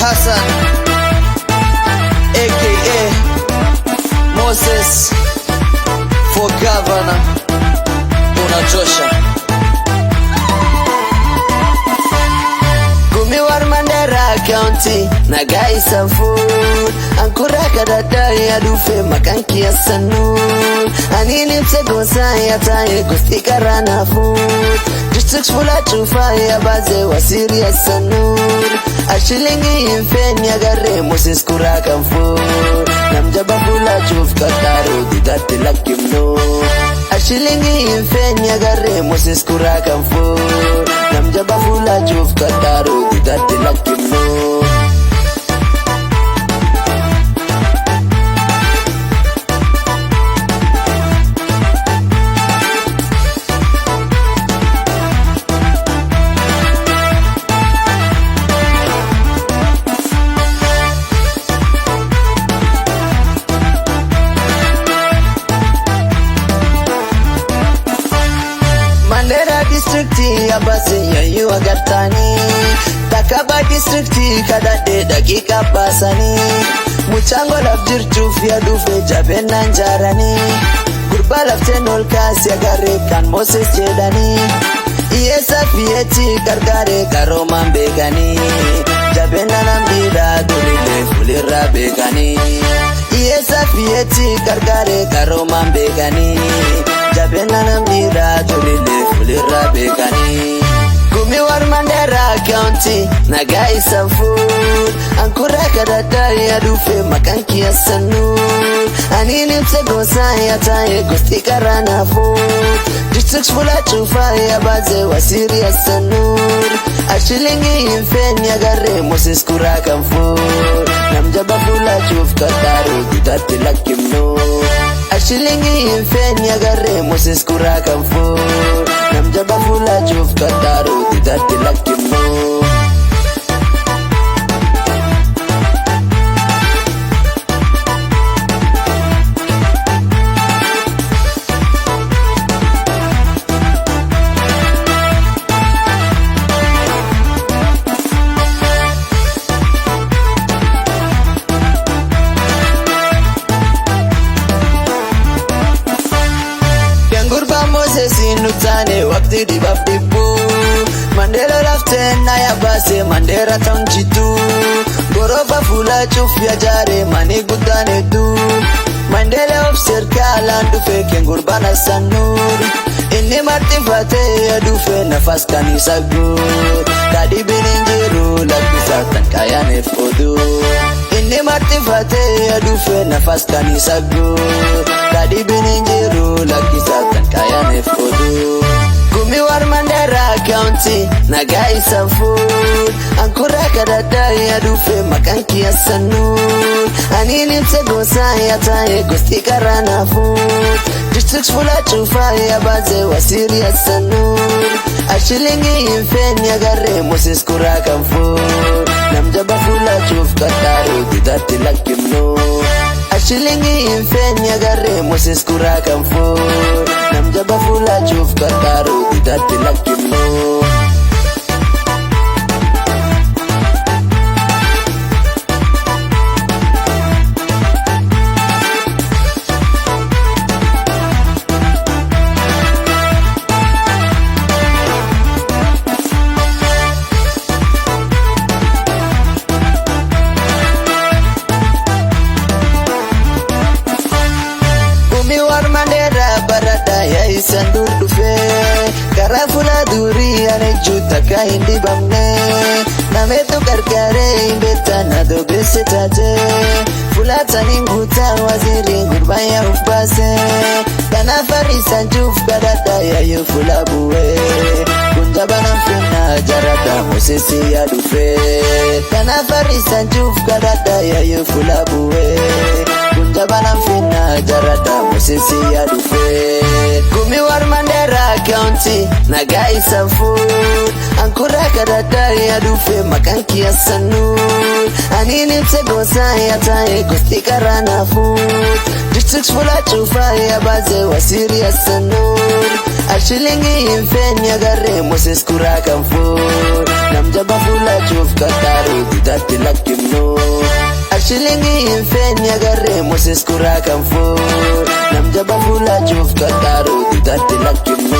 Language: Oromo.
Hassan aka Moses for governor. Unatosha. Gumiwar Mandera County Nagai some food Ankura kadada ya dufe makanki ya sanu Anini msego saya taye kustika rana food Districts fula chufa ya baze wa serious sanu Ashilingi infeni ya gare Moses kuraka mfu Namjaba fula chuf kataru didati laki mno Ashilingi infeni ya gare Moses kuraka mfu Namjaba fula chuf kataru didati laki mno Mandera districti abase ya yuwa gatani Takaba districti kadade dakika pasani Muchango lafjirtu fia dufe jabena njarani Gurba laftenol kasi agare kan Moses jedani Iesa fieti kargare karoma mbegani Jabena nambira durile fulira begani Iesa fieti kargare karoma mbegani Jabena nambira durile fulira begani Gumiwar Mandera County Nagai some food Ankura kadada ya dufe makanki ya sanu Anini msego saya taye kustika rana food Districts fula chufa ya baze wa serious sanu Ashilingi infeni ya gare Moses kuraka mfu Namjaba fula chuf kataru didati laki mno Ashilingi infeni ya gare Moses kuraka mfu Namjaba fula chuf kataru didati laki mno Sinutane wakti di bafdibu Mandela laften na ya base Mandela tangjitu Gorofa fula chufya jare mani gudane du Mandela of serkala dufe kengurbana sanur Inni martifate ya dufe nafas kanisa gur Kadi bininjiru lakisa tan kaya nefodu Inni martifate ya dufe nafas kanisa gur Kadi bininjiru lakisa tan kaya nefodu Gumiwar Mandera County Nagai some food Ankura kadada ya dufe makanki ya sanu Anini msego saya taye kustika rana food Districts fula chufa ya baze wa serious sanu Ashilingi infeni ya gare Moses kuraka mfu Namjaba fula chuf kataru didati laki mno Ashilingi infeni ya gare Moses kuraka mfu Namjaba fula chuf kataru didati laki mno barada ya isandur dufe Karafula duri ane juta ka hindi bamne Nameto karkare imbeta na dobe setate Fulata ninguta waziri ngurbaya ufbase Kana farisa njuf barada ya yu fula buwe Kunjabana mfina jarada musisi ya dufe Kana farisa njuf barada ya yu fula buwe Kunjabana mfina jarada musisi ya dufe Gumiwar Mandera County Nagai some food Ankura kadada ya dufe makanki ya sanu Anini msego saya taye kustika rana food Districts fula chufa ya baze wa serious sanu Ashilingi infeni ya gare Moses kuraka mfu nam jaba fuulachuuf kakaaru dudatti lakkifnu. Ashilingi hin feene agarree Moses kuraa kan foo nam jaba fuulachuuf kakaaru dudatti lakkifnu.